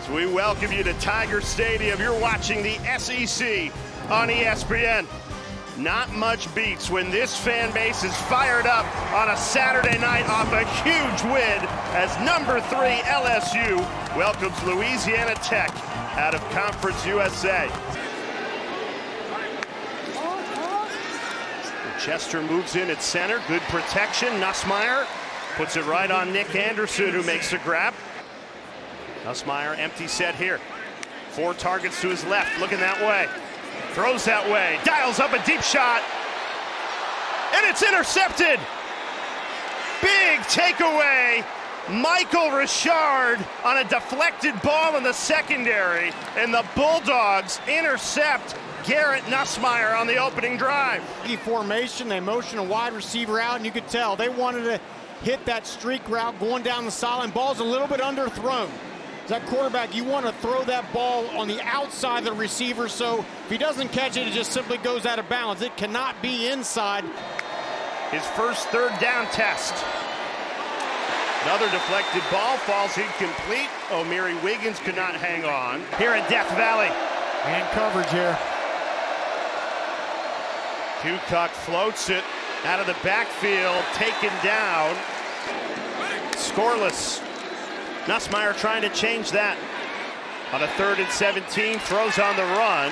So we welcome you to Tiger Stadium. You're watching the SEC on ESPN. Not much beats when this fan base is fired up on a Saturday night off a huge win as number 3 LSU welcomes Louisiana Tech out of Conference USA. Chester moves in at center, good protection. Nussmeier puts it right on Nick Anderson, who makes the grab. Nussmeier, empty set here. 4 targets to his left, looking that way. Throws that way, dials up a deep shot, and it's intercepted. Big takeaway. Michael Richard on a deflected ball in the secondary, and the Bulldogs intercept Garrett Nussmeier on the opening drive. Formation, they motion a wide receiver out, and you could tell they wanted to hit that streak route going down the sideline. Ball's a little bit underthrown. As that quarterback, you want to throw that ball on the outside of the receiver, so if he doesn't catch it, it just simply goes out of bounds. It cannot be inside. His first third down test. Another deflected ball falls incomplete. O'Meary Wiggins could not hang on. Here in Death Valley. And coverage here. Kukoc floats it out of the backfield, taken down. Scoreless. Nussmeier trying to change that. On a 3rd and 17, throws on the run.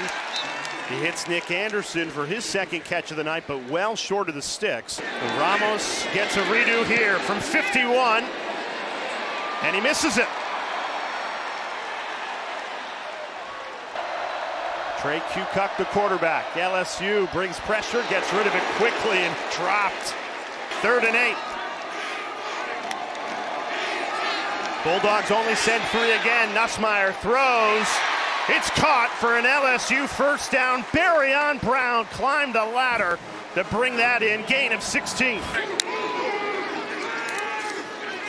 He hits Nick Anderson for his second catch of the night, but well short of the sticks. And Ramos gets a redo here from 51, and he misses it. Trey Kukoc, the quarterback. LSU brings pressure, gets rid of it quickly, and dropped. 3rd and 8. Bulldogs only send 3 again. Nussmeier throws. It's caught for an LSU first down. Barry Brown climbed the ladder to bring that in. Gain of 16.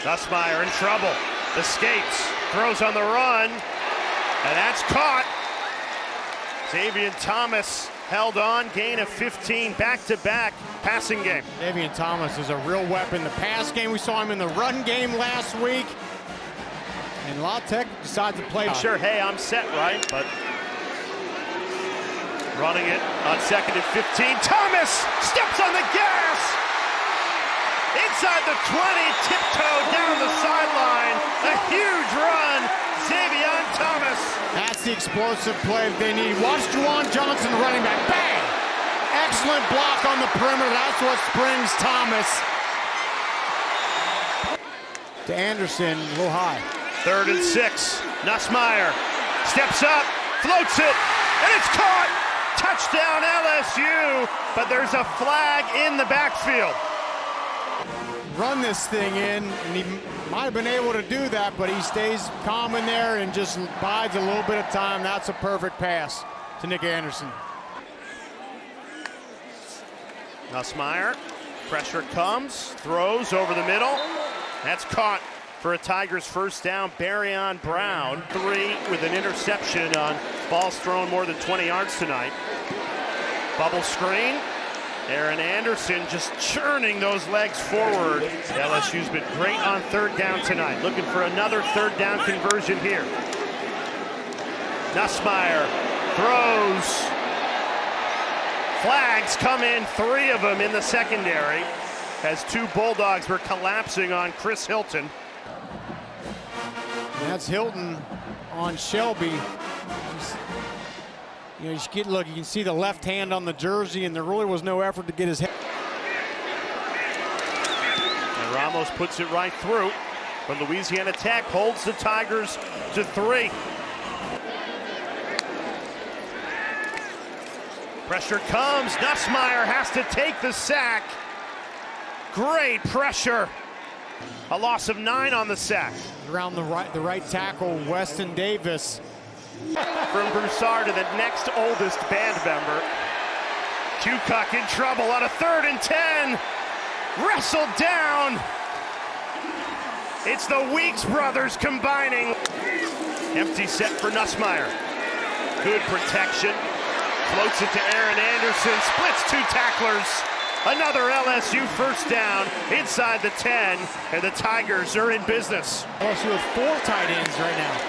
Nussmeier in trouble. Escapes. Throws on the run. And that's caught. Davian Thomas held on. Gain of 15. Back-to-back passing game. Davian Thomas is a real weapon. The pass game, we saw him in the run game last week. And La Tech decides to play. Sure, hey, I'm set, right? But running it on 2nd and 15. Thomas steps on the gas. Inside the 20, tiptoe down the sideline. A huge run. Davian Thomas. That's the explosive play they need. Watch Juwan Johnson, running back. Bang! Excellent block on the perimeter. That's what springs Thomas. To Anderson, a little high. 3rd and 6. Nussmeier steps up, floats it, and it's caught. Touchdown LSU, but there's a flag in the backfield. Run this thing in, and he might have been able to do that, but he stays calm in there and just bides a little bit of time. That's a perfect pass to Nick Anderson. Nussmeier, pressure comes, throws over the middle. That's caught for a Tigers first down. Barry Brown, 3 with an interception on balls thrown more than 20 yards tonight. Bubble screen. Aaron Anderson just churning those legs forward. LSU's been great on 3rd down tonight. Looking for another 3rd down conversion here. Nussmeier throws. Flags come in, 3 of them in the secondary, as 2 Bulldogs were collapsing on Chris Hilton. That's Hilton on Shelby. You know, look, you can see the left hand on the jersey, and there really was no effort to get his head. And Ramos puts it right through. But Louisiana Tech holds the Tigers to 3. Pressure comes. Nussmeier has to take the sack. Great pressure. A loss of 9 on the sack. Around the right tackle, Weston Davis. From Broussard to the next oldest band member. Kukoc in trouble on a 3rd and 10. Wrestled down. It's the Weeks brothers combining. Empty set for Nussmeier. Good protection. Floats it to Aaron Anderson. Splits 2 tacklers. Another LSU first down inside the 10, and the Tigers are in business. LSU with 4 tight ends right now.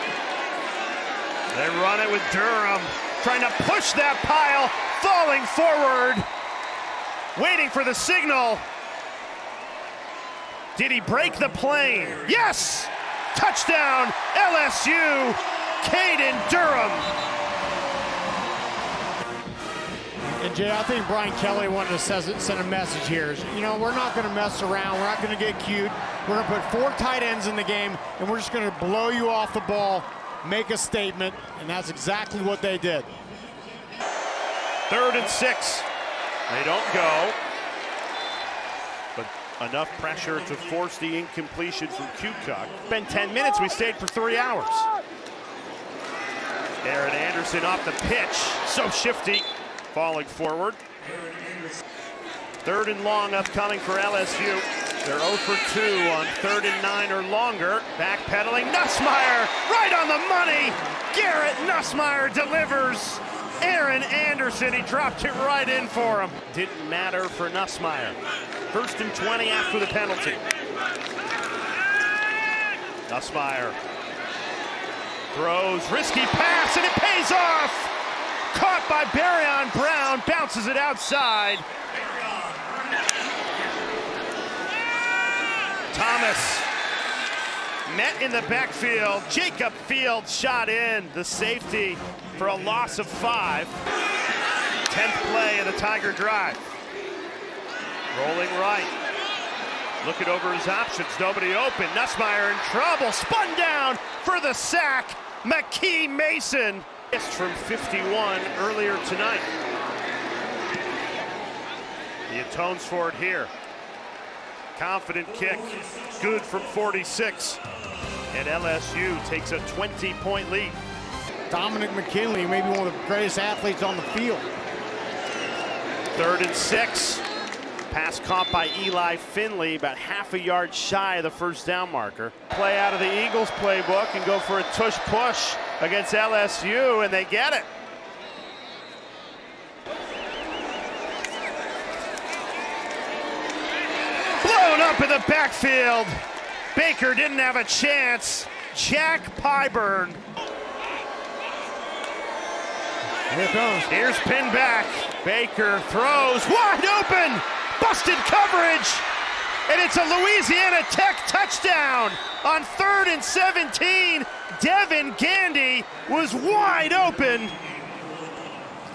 They run it with Durham, trying to push that pile, falling forward, waiting for the signal. Did he break the plane? Yes! Touchdown, LSU, Caden Durham. And Jay, I think Brian Kelly wanted to send a message here. You know, we're not going to mess around. We're not going to get cute. We're going to put 4 tight ends in the game, and we're just going to blow you off the ball, make a statement, and that's exactly what they did. 3rd and 6. They don't go. But enough pressure to force the incompletion from Cucock. Been 10 minutes. We stayed for 3 hours. Garrett Anderson off the pitch. So shifty. Falling forward. 3rd and long upcoming for LSU. They're 0 for 2 on 3rd and 9 or longer. Backpedaling. Nussmeier right on the money. Garrett Nussmeier delivers. Aaron Anderson, he dropped it right in for him. Didn't matter for Nussmeier. 1st and 20 after the penalty. Nussmeier throws, risky pass, and it pays off. Caught by Barryon Brown, bounces it outside. Thomas met in the backfield. Jacob Fields shot in, the safety for a loss of 5. 10th play of the Tiger drive. Rolling right. Looking over his options, nobody open. Nussmeier in trouble, spun down for the sack. McKee Mason. From 51 earlier tonight. He atones for it here. Confident kick, good from 46. And LSU takes a 20-point lead. Dominic McKinley, maybe one of the greatest athletes on the field. 3rd and 6. Pass caught by Eli Finley, about half a yard shy of the first down marker. Play out of the Eagles playbook and go for a tush push against LSU, and they get it. Blown up in the backfield. Baker didn't have a chance. Jack Pyburn. Here it comes. Here's pin back. Baker throws wide open. Busted coverage. And it's a Louisiana Tech touchdown on 3rd and 17. Devin Gandy was wide open.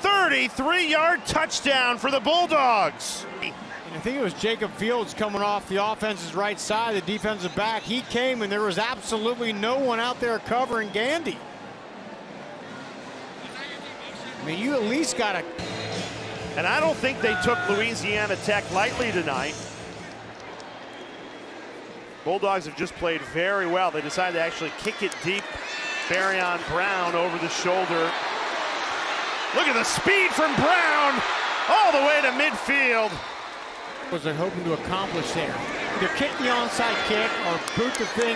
33-yard touchdown for the Bulldogs. And I think it was Jacob Fields coming off the offense's right side, the defensive back. He came, and there was absolutely no one out there covering Gandy. I mean, you at least got to... And I don't think they took Louisiana Tech lightly tonight. Bulldogs have just played very well. They decided to actually kick it deep. Barryon Brown over the shoulder. Look at the speed from Brown all the way to midfield. What was they hoping to accomplish there? Either kick the onside kick or boot the thing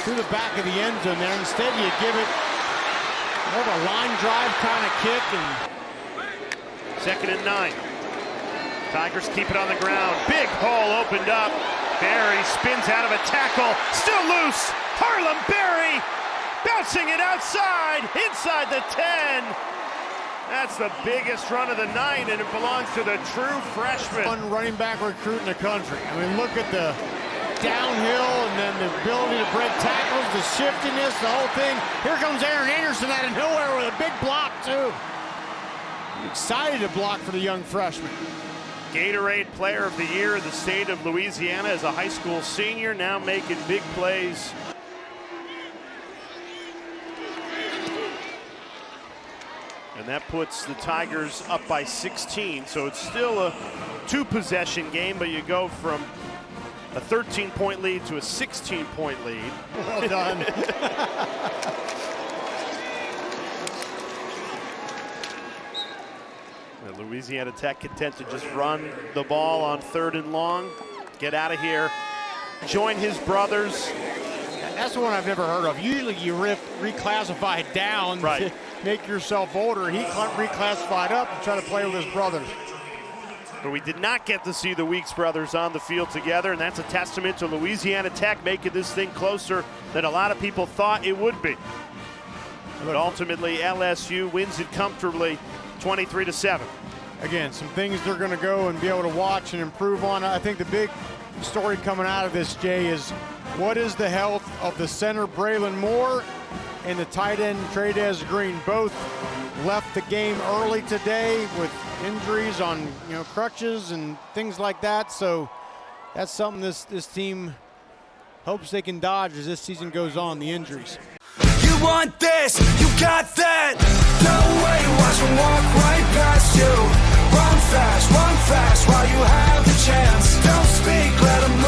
through the back of the end zone there. Instead, you give it more of a line drive kind of kick. And 2nd and 9. Tigers keep it on the ground. Big hole opened up. Berry spins out of a tackle. Still loose. Harlem Berry bouncing it outside, inside the 10. That's the biggest run of the night, and it belongs to the true freshman. One running back recruit in the country. I mean, look at the downhill and then the ability to break tackles, the shiftiness, the whole thing. Here comes Aaron Anderson out of nowhere with a big block, too. Excited to block for the young freshman. Gatorade Player of the Year in the state of Louisiana as a high school senior, now making big plays. And that puts the Tigers up by 16, so it's still a 2-possession game, but you go from a 13-point lead to a 16-point lead. Well done. Louisiana Tech content to just run the ball on 3rd and long. Get out of here. Join his brothers. That's the one I've never heard of. Usually you reclassify down right. to make yourself older. He reclassified up and try to play with his brothers. But we did not get to see the Weeks brothers on the field together, and that's a testament to Louisiana Tech making this thing closer than a lot of people thought it would be. But ultimately, LSU wins it comfortably, 23-7. Again, some things they're going to go and be able to watch and improve on. I think the big story coming out of this, Jay, is what is the health of the center Braylon Moore and the tight end Trey'Dez Green. Both left the game early today with injuries on crutches and things like that. So that's something this team hopes they can dodge as this season goes on, the injuries. You want this, you got that. No way, watch them walk right past you. Run fast while you have the chance. Don't speak, let them